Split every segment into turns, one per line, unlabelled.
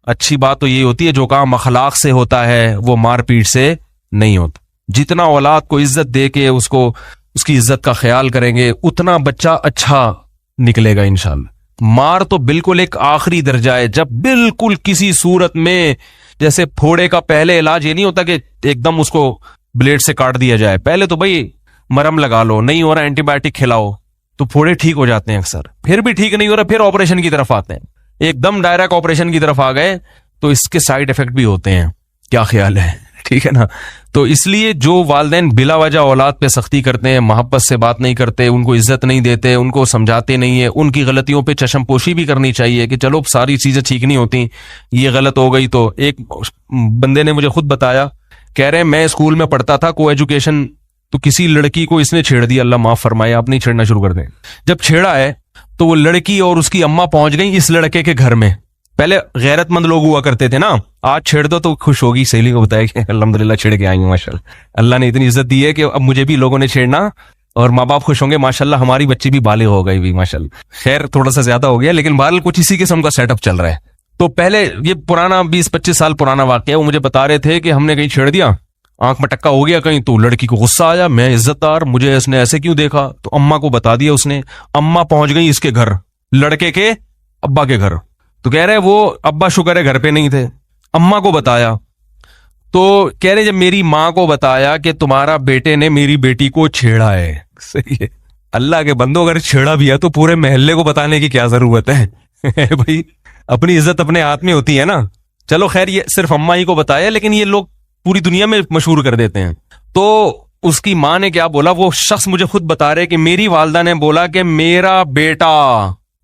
اچھی بات تو یہی ہوتی ہے جو کام اخلاق سے ہوتا ہے وہ مار پیٹ سے نہیں ہوتا. جتنا اولاد کو عزت دے کے اس کی عزت کا خیال کریں گے اتنا بچہ اچھا نکلے گا انشاءاللہ. مار تو بالکل ایک آخری درجہ ہے, جب بالکل کسی صورت میں, جیسے پھوڑے کا پہلے علاج یہ نہیں ہوتا کہ ایک دم اس کو بلیڈ سے کاٹ دیا جائے, پہلے تو بھائی مرم لگا لو, نہیں ہو رہا اینٹی بایوٹک کھلاؤ, تو پھوڑے ٹھیک ہو جاتے ہیں اکثر. پھر بھی ٹھیک نہیں ہو رہا پھر آپریشن کی طرف آتے ہیں, ایک دم ڈائریکٹ آپریشن کی طرف آ گئے تو اس کے سائیڈ افیکٹ بھی ہوتے ہیں. کیا خیال ہے؟ ٹھیک ہے نا. تو اس لیے جو والدین بلا وجہ اولاد پہ سختی کرتے ہیں, محبت سے بات نہیں کرتے, ان کو عزت نہیں دیتے, ان کو سمجھاتے نہیں ہیں, ان کی غلطیوں پہ چشم پوشی بھی کرنی چاہیے کہ چلو ساری چیزیں ٹھیک نہیں ہوتی, یہ غلط ہو گئی. تو ایک بندے نے مجھے خود بتایا, کہہ رہے میں اسکول میں پڑھتا تھا کو ایجوکیشن, تو کسی لڑکی کو اس نے چھیڑ دیا, اللہ معاف فرمائے, آپ نہیں چھیڑنا شروع کر دیں. جب چھیڑا ہے تو وہ لڑکی اور اس کی اماں پہنچ گئی اس لڑکے کے گھر میں. پہلے غیرت مند لوگ ہوا کرتے تھے نا, آج چھیڑ دو تو خوش ہوگی, سہیلی کو بتایا کہ الحمدللہ چھیڑ کے آئیں گے, ماشاءاللہ اللہ نے اتنی عزت دی ہے کہ اب مجھے بھی لوگوں نے چھیڑنا اور ماں باپ خوش ہوں گے, ماشاءاللہ ہماری بچی بھی بالغ ہو گئی بھی ماشاءاللہ. خیر تھوڑا سا زیادہ ہو گیا لیکن بہرحال کچھ اسی قسم کا سیٹ اپ چل رہا ہے. تو پہلے یہ پرانا 20-25 سال پرانا واقعہ, وہ مجھے بتا رہے تھے کہ ہم نے کہیں چھیڑ دیا, آنکھ میں ٹکا ہو گیا کہیں, تو لڑکی کو غصہ آیا, میں عزت دار, مجھے اس نے ایسے کیوں دیکھا, تو اماں کو بتا دیا اس نے. اماں پہنچ گئی اس کے گھر, لڑکے کے ابا کے گھر. تو کہہ رہے وہ ابا شکر ہے گھر پہ نہیں تھے, اماں کو بتایا. تو کہہ رہے جب میری ماں کو بتایا کہ تمہارا بیٹے نے میری بیٹی کو چھیڑا ہے. صحیح ہے, اللہ کے بندو اگر چھیڑا بھی ہے تو پورے محلے کو بتانے کی کیا ضرورت ہے بھائی, اپنی عزت اپنے ہاتھ میں ہوتی ہے نا. چلو خیر یہ صرف اماں ہی کو بتایا, لیکن یہ لوگ پوری دنیا میں مشہور کر دیتے ہیں. تو اس کی ماں نے کیا بولا, وہ شخص مجھے خود بتا رہے کہ میری والدہ نے بولا کہ میرا بیٹا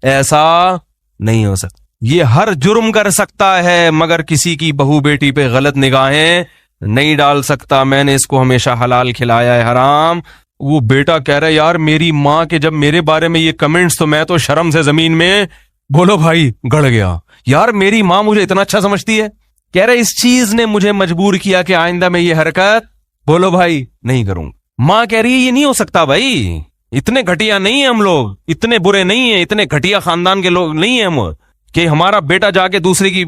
ایسا نہیں ہو سکتا, یہ ہر جرم کر سکتا ہے مگر کسی کی بہو بیٹی پہ غلط نگاہیں نہیں ڈال سکتا, میں نے اس کو ہمیشہ حلال کھلایا ہے حرام. وہ بیٹا کہہ رہا ہے یار میری ماں کے جب میرے بارے میں یہ کمنٹس, تو میں تو شرم سے زمین میں بولو بھائی گڑ گیا. یار میری ماں مجھے اتنا اچھا سمجھتی ہے, کہہ رہے اس چیز نے مجھے مجبور کیا کہ آئندہ میں یہ حرکت بولو بھائی نہیں کروں. ماں کہہ رہی ہے یہ نہیں ہو سکتا بھائی, اتنے گھٹیا نہیں ہیں ہم لوگ, اتنے برے نہیں ہیں, اتنے گھٹیا خاندان کے لوگ نہیں ہیں ہم کہ ہمارا بیٹا جا کے دوسرے کی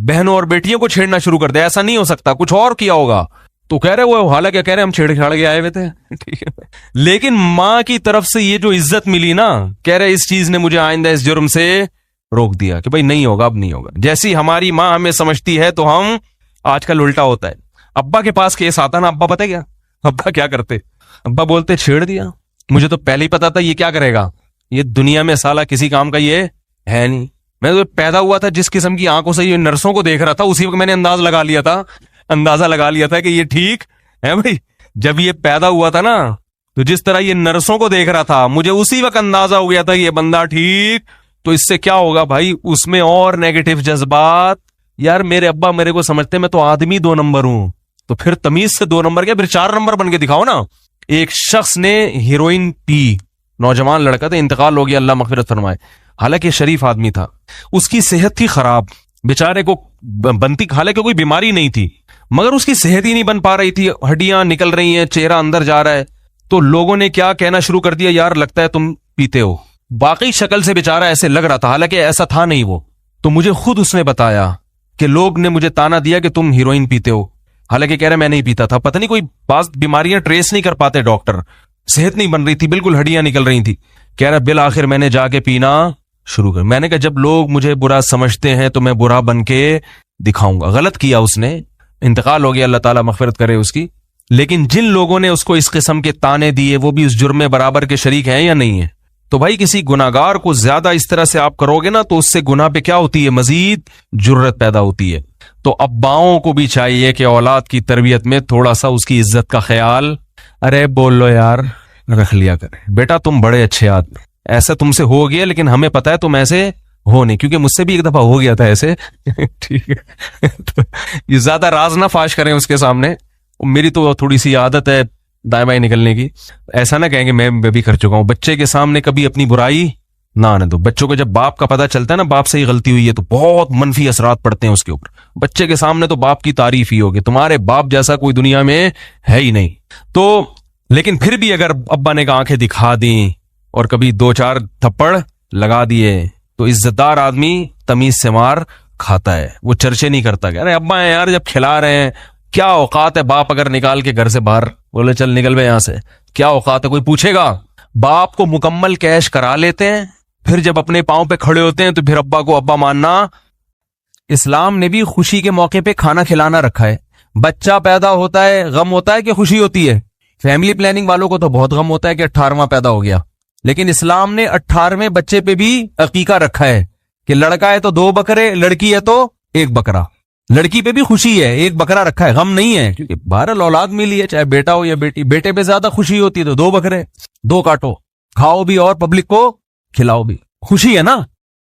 بہنوں اور بیٹیوں کو چھیڑنا شروع کر دے, ایسا نہیں ہو سکتا, کچھ اور کیا ہوگا. تو کہہ رہے وہ حالانکہ کہہ رہے ہم چھیڑ چھاڑ کے آئے ہوئے تھے ٹھیک ہے, لیکن ماں کی طرف سے یہ جو عزت ملی نا, کہہ رہے اس چیز نے مجھے آئندہ اس جرم سے روک دیا کہ بھائی نہیں ہوگا, اب نہیں ہوگا. جیسی ہماری ماں ہمیں سمجھتی ہے تو ہم, آج کل الٹا ہوتا ہے. ابا کے پاس کیس آتا نا, ابا پتہ کیا ابا کیا کرتے, ابا بولتے چھیڑ دیا, مجھے تو پہلے ہی پتا تھا یہ کیا کرے گا, یہ دنیا میں سالہ کسی کام کا یہ ہے نہیں. میں تو پیدا ہوا تھا جس قسم کی آنکھوں سے یہ نرسوں کو دیکھ رہا تھا, اسی وقت میں نے اندازہ لگا لیا تھا کہ یہ ٹھیک ہے بھائی. جب یہ پیدا ہوا تھا نا تو جس طرح یہ نرسوں کو دیکھ رہا تھا, مجھے اسی وقت اندازہ ہو گیا تھا یہ بندہ ٹھیک. تو اس سے کیا ہوگا بھائی, اس میں اور نیگیٹو جذبات. یار میرے ابا میرے کو سمجھتے میں تو آدمی 2 نمبر ہوں, تو پھر تمیز سے 2 نمبر کیا, پھر 4 نمبر بن کے دکھاؤ نا. ایک شخص نے ہیروئن پی, نوجوان لڑکا تھا, انتقال ہو گیا اللہ مغفرت فرمائے, حالانکہ شریف آدمی تھا, اس کی صحت تھی خراب, بیچارے کو بنتی, حالانکہ کوئی بیماری نہیں تھی مگر اس کی صحت ہی نہیں بن پا رہی تھی, ہڈیاں نکل رہی ہیں, چہرہ اندر جا رہا ہے. تو لوگوں نے کیا کہنا شروع کر دیا, یار لگتا ہے تم پیتے ہو. باقی شکل سے بیچارہ ایسے لگ رہا تھا, حالانکہ ایسا تھا نہیں وہ. تو مجھے خود اس نے بتایا کہ لوگ نے مجھے تانا دیا کہ تم ہیروئن پیتے ہو, حالانکہ کہہ رہے میں نہیں پیتا تھا. پتہ نہیں کوئی بعض بیماریاں ٹریس نہیں کر پاتے ڈاکٹر, صحت نہیں بن رہی تھی, بالکل ہڈیاں نکل رہی تھی. کہہ رہا بالآخر میں نے جا کے پینا شروع کر. میں نے کہا جب لوگ مجھے برا سمجھتے ہیں تو میں برا بن کے دکھاؤں گا. غلط کیا اس نے, انتقال ہو گیا, اللہ تعالیٰ مغفرت کرے اس کی. لیکن جن لوگوں نے اس کو اس قسم کے تانے دیے وہ بھی اس جرم میں برابر کے شریک ہیں یا نہیں ہیں؟ تو بھائی کسی گناہگار کو زیادہ اس طرح سے آپ کرو گے نا تو اس سے گناہ پہ کیا ہوتی ہے, مزید جرت پیدا ہوتی ہے. تو اباؤں کو بھی چاہیے کہ اولاد کی تربیت میں تھوڑا سا اس کی عزت کا خیال, ارے بول لو یار, رکھ لیا کرے. بیٹا تم بڑے اچھے آدمی, ایسا تم سے ہو گیا لیکن ہمیں پتا ہے تم ایسے ہو نہیں, کیونکہ مجھ سے بھی ایک دفعہ ہو گیا تھا ایسے ٹھیک ہے. تو یہ زیادہ راز نہ فاش کریں اس کے سامنے, میری تو تھوڑی سی عادت ہے دائیں بائیں نکلنے کی. ایسا نہ کہیں گے میں بھی کر چکا ہوں. بچے کے سامنے کبھی اپنی برائی نہ آنے دو. بچوں کو جب باپ کا پتہ چلتا ہے نا باپ سے ہی غلطی ہوئی ہے تو بہت منفی اثرات پڑتے ہیں اس کے اوپر. بچے کے سامنے تو باپ کی تعریف ہی ہوگی, تمہارے باپ جیسا کوئی دنیا میں ہے ہی نہیں. تو لیکن پھر بھی اگر ابا نے آنکھیں دکھا دیں اور کبھی 2-4 تھپڑ لگا دیے تو عزت دار آدمی تمیز سے مار کھاتا ہے, وہ چرچے نہیں کرتا کہ ارے ابا ہیں یار جب کھلا رہے ہیں, کیا اوقات ہے باپ اگر نکال کے گھر سے باہر بولے چل نکل بے یہاں سے, کیا اوقات ہے, کوئی پوچھے گا؟ باپ کو مکمل کیش کرا لیتے ہیں, پھر جب اپنے پاؤں پہ کھڑے ہوتے ہیں تو پھر ابا کو ابا ماننا. اسلام نے بھی خوشی کے موقع پہ کھانا کھلانا رکھا ہے. بچہ پیدا ہوتا ہے غم ہوتا ہے کہ خوشی ہوتی ہے؟ فیملی پلاننگ والوں کو تو بہت غم ہوتا ہے کہ 18واں پیدا ہو گیا, لیکن اسلام نے 18ویں بچے پہ بھی عقیقہ رکھا ہے کہ لڑکا ہے تو 2 بکرے, لڑکی ہے تو 1 بکرا. لڑکی پہ بھی خوشی ہے, 1 بکرا رکھا ہے, غم نہیں ہے, کیونکہ بہرحال اولاد ملی ہے, چاہے بیٹا ہو یا بیٹی. بیٹے پہ زیادہ خوشی ہوتی ہے تو 2 بکرے 2 کاٹو, کھاؤ بھی اور پبلک کو کھلاؤ بھی, خوشی ہے نا.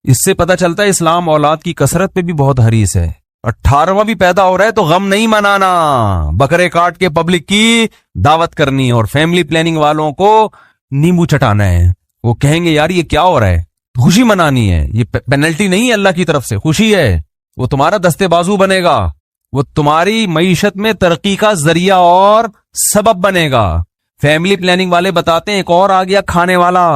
اس سے پتا چلتا ہے اسلام اولاد کی کثرت پہ بھی بہت حریص ہے. 18واں بھی پیدا ہو رہا ہے تو غم نہیں منانا, بکرے کاٹ کے پبلک کی دعوت کرنی, اور فیملی پلاننگ والوں کو نیمبو چٹانا ہے. وہ کہیں گے یار یہ کیا ہو رہا ہے, خوشی منانی ہے, یہ پینلٹی نہیں ہے اللہ کی طرف سے, خوشی ہے. وہ تمہارا دستے بازو بنے گا, وہ تمہاری معیشت میں ترقی کا ذریعہ اور سبب بنے گا. فیملی پلاننگ والے بتاتے ہیں ایک اور آ گیا کھانے والا,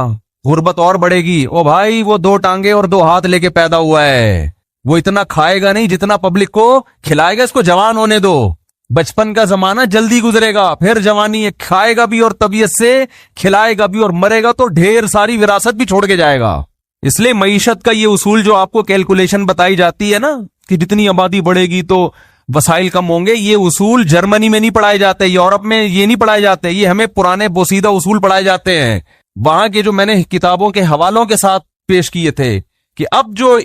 غربت اور بڑھے گی. او بھائی وہ 2 ٹانگیں اور 2 ہاتھ لے کے پیدا ہوا ہے, وہ اتنا کھائے گا نہیں جتنا پبلک کو کھلائے گا. اس کو جوان ہونے دو, بچپن کا زمانہ جلدی گزرے گا, پھر جوانی ہے, کھائے گا بھی اور طبیعت سے کھلائے گا بھی, اور مرے گا تو ڈھیر ساری وراثت بھی چھوڑ کے جائے گا. اس لیے معیشت کا یہ اصول جو آپ کو کیلکولیشن بتائی جاتی ہے نا کہ جتنی آبادی بڑھے گی تو وسائل کم ہوں گے, یہ اصول جرمنی میں نہیں پڑھائے جاتے, یورپ میں یہ نہیں پڑھائے جاتے, یہ ہمیں پرانے بوسیدہ اصول پڑھائے جاتے ہیں. وہاں کے جو میں نے کتابوں کے حوالوں کے ساتھ پیش کیے تھے کہ اب جو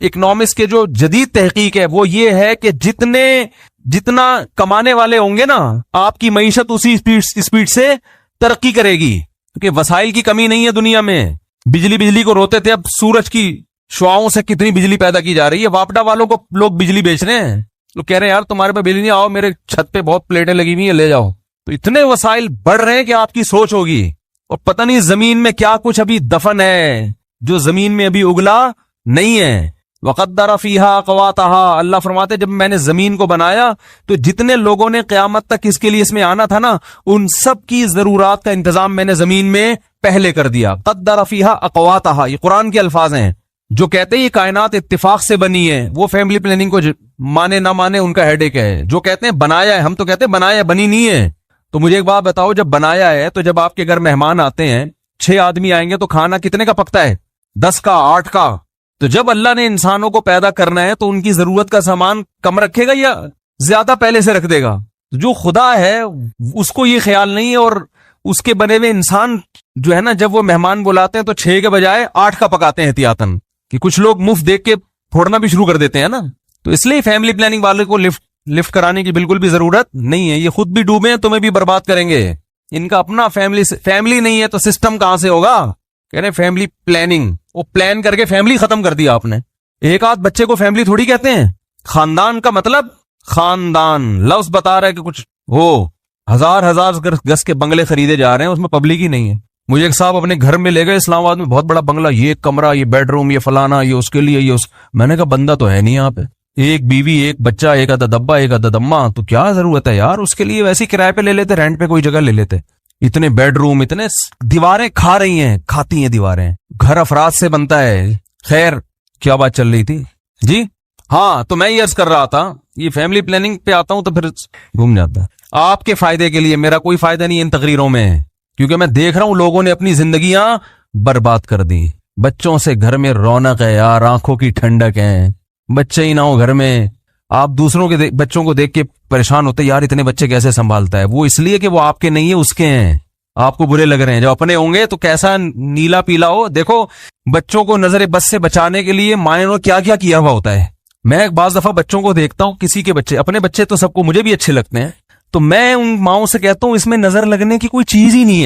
اکنامکس کے جو جدید تحقیق ہے وہ یہ ہے کہ جتنا کمانے والے ہوں گے نا, آپ کی معیشت اسی اسپیڈ سے ترقی کرے گی, کیونکہ وسائل کی کمی نہیں ہے دنیا میں. بجلی کو روتے تھے, اب سورج کی شعاؤں سے کتنی بجلی پیدا کی جا رہی ہے. واپڈا والوں کو لوگ بجلی بیچ رہے ہیں, لوگ کہہ رہے ہیں یار تمہارے پہ بجلی نہیں, آؤ میرے چھت پہ بہت پلیٹیں لگی ہوئی ہیں لے جاؤ. تو اتنے وسائل بڑھ رہے ہیں کہ آپ کی سوچ ہوگی, اور پتہ نہیں زمین میں کیا کچھ ابھی دفن ہے جو زمین میں ابھی اگلا نہیں ہے. وقدر فیہا اقواتہا, اللہ فرماتے جب میں نے زمین کو بنایا تو جتنے لوگوں نے قیامت تک اس کے لیے اس میں آنا تھا نا, ان سب کی ضرورات کا انتظام میں نے زمین میں پہلے کر دیا. قدر فیہا اقواتہا, یہ قرآن کے الفاظ ہیں. جو کہتے ہیں یہ کائنات اتفاق سے بنی ہے, وہ فیملی پلاننگ کو مانے نہ مانے ان کا ہیڈ ایک ہے. جو کہتے ہیں بنایا ہے, ہم تو کہتے ہیں بنایا ہے, بنی نہیں ہے. تو مجھے ایک بات بتاؤ, جب بنایا ہے تو جب آپ کے گھر مہمان آتے ہیں, 6 آدمی آئیں گے تو کھانا کتنے کا پکتا ہے, 10 کا 8 کا. تو جب اللہ نے انسانوں کو پیدا کرنا ہے تو ان کی ضرورت کا سامان کم رکھے گا یا زیادہ پہلے سے رکھ دے گا؟ جو خدا ہے اس کو یہ خیال نہیں ہے, اور اس کے بنے ہوئے انسان جو ہے نا جب وہ مہمان بلاتے ہیں تو 6 کے بجائے 8 کا پکاتے ہیں احتیاطاً, کہ کچھ لوگ مفت دیکھ کے پھوڑنا بھی شروع کر دیتے ہیں نا. تو اس لیے فیملی پلاننگ والے کو لفٹ کرانے کی بالکل بھی ضرورت نہیں ہے. یہ خود بھی ڈوبے ہیں, تمہیں بھی برباد کریں گے. ان کا اپنا فیملی نہیں ہے تو سسٹم کہاں سے ہوگا؟ کہہ رہے فیملی پلاننگ, وہ پلان کر کے فیملی ختم کر دیا آپ نے. ایک آدھ بچے کو فیملی تھوڑی کہتے ہیں. خاندان کا مطلب خاندان لفظ بتا رہا ہے کہ کچھ ہو, ہزار گز کے بنگلے خریدے جا رہے ہیں, اس میں پبلک ہی نہیں ہے. مجھے ایک صاحب اپنے گھر میں لے گئے اسلام آباد میں, بہت بڑا بنگلہ, یہ کمرہ, یہ بیڈ روم, یہ فلانا, یہ اس کے لیے, یہ اس. میں نے کہا بندہ تو ہے نہیں یہاں پہ, 1 بیوی 1 بچہ, 1 عدد ابا 1 عدد اماں, تو کیا ضرورت ہے یار اس کے لیے؟ ویسے کرائے پہ لے لیتے, رینٹ پہ کوئی جگہ لے لیتے. اتنے بیڈ روم, اتنے دیواریں کھا رہی ہیں, کھاتی ہیں دیواریں. گھر افراد سے بنتا ہے. خیر کیا بات چل رہی تھی جی؟ ہاں تو میں یہ عرض کر رہا تھا, یہ فیملی پلاننگ پہ آتا ہوں تو پھر گھوم جاتا ہے. آپ کے فائدے کے لیے, میرا کوئی فائدہ نہیں ان تقریروں میں, کیونکہ میں دیکھ رہا ہوں لوگوں نے اپنی زندگیاں برباد کر دی. بچوں سے گھر میں رونق ہے یار, آنکھوں کی ٹھنڈک ہے. بچے ہی نہ ہو گھر میں, آپ دوسروں کے بچوں کو دیکھ کے پریشان ہوتے, یار اتنے بچے کیسے سنبھالتا ہے. وہ اس لیے کہ وہ آپ کے نہیں ہے, اس کے ہیں, آپ کو برے لگ رہے ہیں. جب اپنے ہوں گے تو کیسا نیلا پیلا ہو. دیکھو بچوں کو نظر بس سے بچانے کے لیے مائیں نے کیا ہوا ہوتا ہے. میں ایک بعض دفعہ بچوں کو دیکھتا ہوں, کسی کے بچے, اپنے بچے تو سب کو مجھے بھی اچھے لگتے ہیں, تو میں ان ماؤں سے کہتا ہوں اس میں نظر لگنے کی کوئی چیز ہی نہیں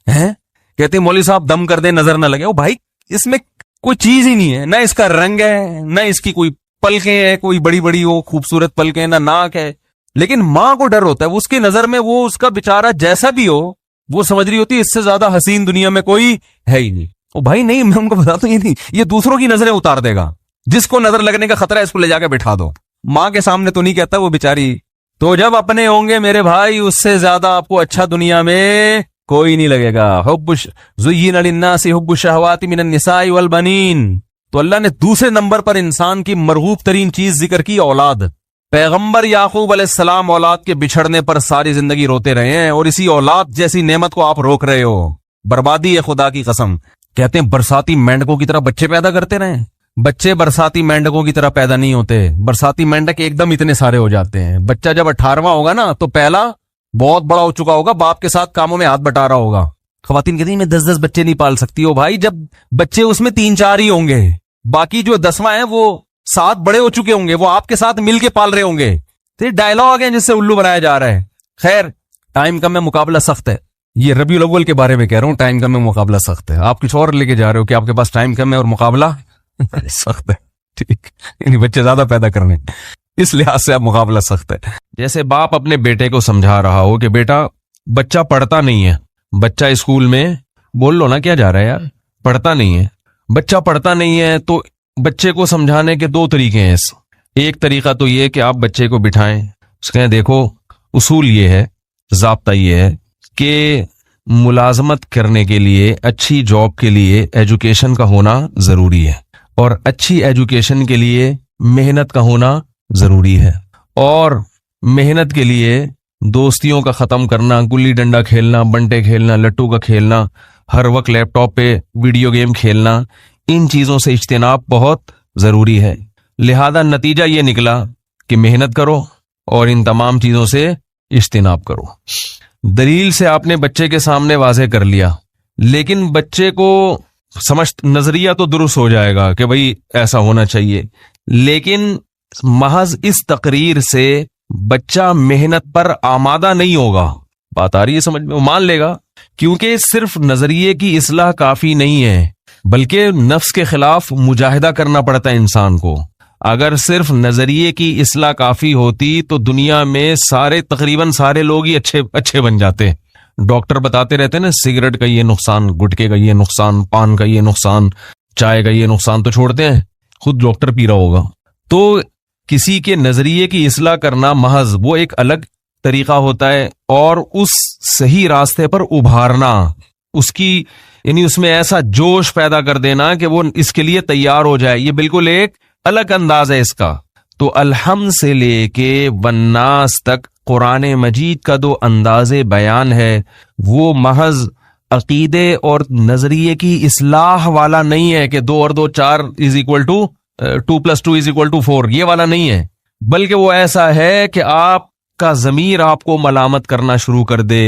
ہے. کہتے ہیں مولوی صاحب دم کر دیں نظر نہ لگے. او بھائی اس میں کوئی چیز ہی نہیں ہے, نہ اس کا رنگ ہے, نہ اس کی کوئی پلکیں ہیں, کوئی بڑی بڑی وہ خوبصورت پلکیں, نہ ناک ہے. لیکن ماں کو ڈر ہوتا ہے, اس کی نظر میں وہ اس کا بیچارہ جیسا بھی ہو وہ سمجھ رہی ہوتی ہے اس سے زیادہ حسین دنیا میں کوئی ہے ہی نہیں. او بھائی نہیں, میں ان کو بتاتا ہوں یہ نہیں, یہ دوسروں کی نظریں اتار دے گا. جس کو نظر لگنے کا خطرہ ہے اس کو لے جا کے بٹھا دو. ماں کے سامنے تو نہیں کہتا وہ بیچاری. تو جب اپنے ہوں گے میرے بھائی, اس سے زیادہ آپ کو اچھا دنیا میں کوئی نہیں لگے گا. حب زین للناس حب الشہوات من النساء والبنین, تو اللہ نے دوسرے نمبر پر انسان کی مرغوب ترین چیز ذکر کی، اولاد۔ پیغمبر یعقوب علیہ السلام اولاد کے بچھڑنے پر ساری زندگی روتے رہے ہیں، اور اسی اولاد جیسی نعمت کو آپ روک رہے ہو۔ بربادی ہے خدا کی قسم۔ کہتے ہیں برساتی مینڈکوں کی طرح بچے پیدا کرتے رہیں، بچے برساتی مینڈکوں کی طرح پیدا نہیں ہوتے۔ برساتی مینڈک ایک دم اتنے سارے ہو جاتے ہیں۔ بچہ جب 18واں ہوگا نا تو پہلا بہت بڑا ہو چکا ہوگا، باپ کے ساتھ کاموں میں ہاتھ بٹا رہا ہوگا۔ خواتین کہتی ہیں میں 10 بچے نہیں پال سکتی ہو۔ بھائی جب بچے اس میں 3-4 ہی ہوں گے، باقی جو 10واں ہیں وہ 7 بڑے ہو چکے ہوں گے، وہ آپ کے ساتھ مل کے پال رہے ہوں گے۔ تو یہ ڈائلاگ ہے جس سے الو بنایا جا رہا ہے۔ خیر، ٹائم کم ہے، مقابلہ سخت ہے۔ یہ ربیع الاول کے بارے میں کہہ رہا ہوں، ٹائم کم ہے، مقابلہ سخت ہے۔ آپ کچھ اور لے کے جا رہے ہو کہ آپ کے پاس ٹائم کم ہے اور مقابلہ سخت ہے، ٹھیک، یعنی بچے زیادہ پیدا کرنے، اس لحاظ سے اب مقابلہ سخت ہے۔ جیسے باپ اپنے بیٹے کو سمجھا رہا ہو کہ بیٹا بچہ پڑھتا نہیں ہے، بچہ اسکول میں بول لو نا کیا جا رہا ہے یار، پڑھتا نہیں ہے، بچہ پڑھتا نہیں ہے، تو بچے کو سمجھانے کے 2 طریقے ہیں۔ ایک طریقہ تو یہ کہ آپ بچے کو بٹھائیں، اس کہیں دیکھو اصول یہ ہے، ضابطہ یہ ہے کہ ملازمت کرنے کے لیے، اچھی جاب کے لیے ایجوکیشن کا ہونا ضروری ہے، اور اچھی ایجوکیشن کے لیے محنت کا ہونا ضروری ہے، اور محنت کے لیے دوستیوں کا ختم کرنا، گلی ڈنڈا کھیلنا، بنٹے کھیلنا، لٹو کا کھیلنا، ہر وقت لیپ ٹاپ پہ ویڈیو گیم کھیلنا، ان چیزوں سے اجتناب بہت ضروری ہے۔ لہذا نتیجہ یہ نکلا کہ محنت کرو اور ان تمام چیزوں سے اجتناب کرو۔ دلیل سے آپ نے بچے کے سامنے واضح کر لیا، لیکن بچے کو نظریہ تو درست ہو جائے گا کہ بھئی ایسا ہونا چاہیے، لیکن محض اس تقریر سے بچہ محنت پر آمادہ نہیں ہوگا۔ بات آ رہی ہے سمجھ میں؟ وہ مان لے گا، کیونکہ صرف نظریے کی اصلاح کافی نہیں ہے، بلکہ نفس کے خلاف مجاہدہ کرنا پڑتا ہے انسان کو۔ اگر صرف نظریے کی اصلاح کافی ہوتی تو دنیا میں تقریباً سارے لوگ ہی اچھے بن جاتے۔ ڈاکٹر بتاتے رہتے ہیں نا، سگریٹ کا یہ نقصان، گٹکے کا یہ نقصان، پان کا یہ نقصان، چائے کا یہ نقصان، تو چھوڑتے ہیں، خود ڈاکٹر پی رہا ہوگا۔ تو کسی کے نظریے کی اصلاح کرنا محض وہ ایک الگ طریقہ ہوتا ہے، اور اس صحیح راستے پر ابھارنا، اس کی یعنی اس میں ایسا جوش پیدا کر دینا کہ وہ اس کے لیے تیار ہو جائے، یہ بالکل ایک الگ انداز ہے اس کا۔ تو الحمد سے لے کے والناس تک قرآن مجید کا جو انداز بیان ہے وہ محض عقیدے اور نظریے کی اصلاح والا نہیں ہے کہ 2 اور 2 4 2 + 2 = 4، یہ والا نہیں ہے، بلکہ وہ ایسا ہے کہ آپ کا ضمیر آپ کو ملامت کرنا شروع کر دے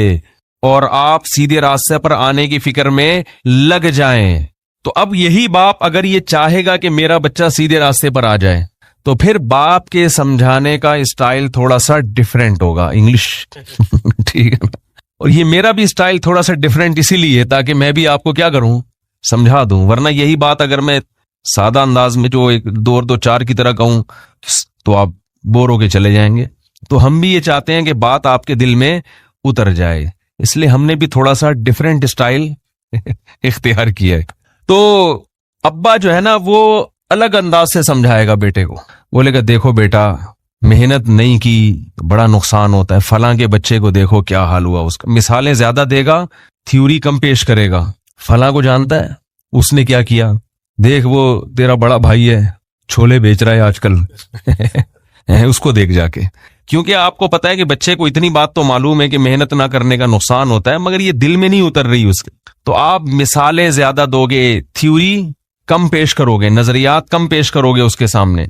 اور آپ سیدھے راستے پر آنے کی فکر میں لگ جائیں۔ تو اب یہی باپ اگر یہ چاہے گا کہ میرا بچہ سیدھے راستے پر آ جائے، تو پھر باپ کے سمجھانے کا اسٹائل تھوڑا سا ڈیفرنٹ ہوگا، انگلش ٹھیک ہے نا؟ اور یہ میرا بھی اسٹائل تھوڑا سا ڈیفرنٹ اسی لیے تاکہ میں بھی آپ کو کیا کروں، سمجھا دوں۔ ورنہ یہی بات اگر میں سادہ انداز میں جو 2 اور 2 4 کی طرح کہوں تو آپ بور ہو کے چلے جائیں گے۔ تو ہم بھی یہ چاہتے ہیں کہ بات آپ کے دل میں اتر جائے، اس لیے ہم نے بھی تھوڑا سا ڈیفرنٹ اسٹائل اختیار کیا ہے۔ تو ابا جو ہے نا وہ الگ انداز سے سمجھائے گا بیٹے کو، بولے گا دیکھو بیٹا محنت نہیں کی بڑا نقصان ہوتا ہے، فلاں کے بچے کو دیکھو کیا حال ہوا اس کا، مثالیں زیادہ دے گا، تھیوری کم پیش کرے گا۔ فلاں کو جانتا ہے، اس نے کیا کیا، دیکھ وہ تیرا بڑا بھائی ہے چھولے بیچ رہا ہے آج کل اس کو دیکھ جا کے، کیونکہ آپ کو پتا ہے کہ بچے کو اتنی بات تو معلوم ہے کہ محنت نہ کرنے کا نقصان ہوتا ہے، مگر یہ دل میں نہیں اتر رہی اس کے۔ تو آپ مثالیں زیادہ دو گے، تھیوری کم پیش کرو گے، نظریات کم پیش کرو گے اس کے سامنے،